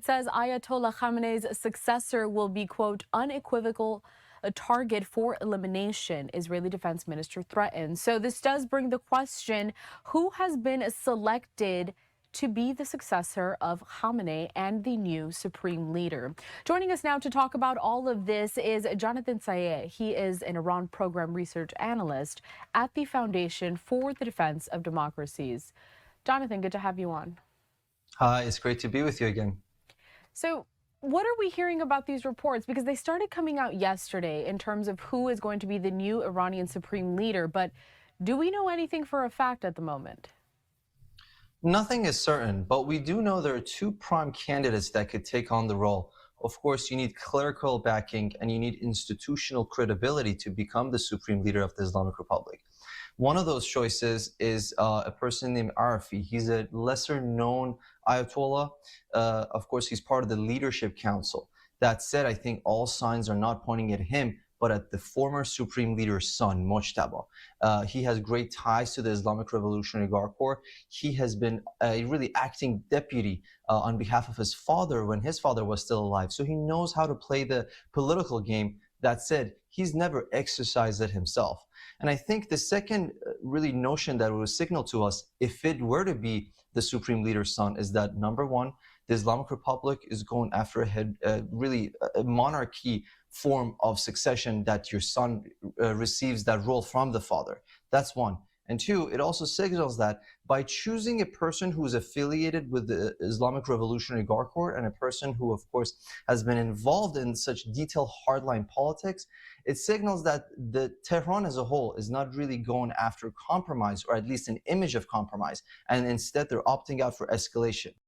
it says Ayatollah Khamenei's successor will be, quote, unequivocal a target for elimination, Israeli Defense Minister threatened. So this does bring the question, who has been selected to be the successor of Khamenei and the new supreme leader? Joining us now to talk about all of this is Jonathan Sayeh. He is an Iran program research analyst at the Foundation for the Defense of Democracies. Jonathan, good to have you on. Hi, it's great to be with you again. So, what are we hearing about these reports? Because they started coming out yesterday in terms of who is going to be the new Iranian supreme leader. But do we know anything for a fact at the moment? Nothing is certain, but we do know there are two prime candidates that could take on the role. Of course, you need clerical backing and you need institutional credibility to become the supreme leader of the Islamic Republic. One of those choices is a person named Arifi. He's a lesser known Ayatollah. Of course, he's part of the leadership council. That said, I think all signs are not pointing at him, but at the former supreme leader's son, Mojtaba. He has great ties to the Islamic Revolutionary Guard Corps. He has been really acting deputy on behalf of his father when his father was still alive. So he knows how to play the political game. That said, he's never exercised it himself. And I think the second really notion that would signal to us, if it were to be the supreme leader's son, is that number one, the Islamic Republic is going after a monarchy form of succession, that your son receives that role from the father. That's one. And two, it also signals that by choosing a person who is affiliated with the Islamic Revolutionary Guard Corps and a person who, of course, has been involved in such detailed hardline politics, it signals that the Tehran as a whole is not really going after compromise, or at least an image of compromise, and instead they're opting out for escalation.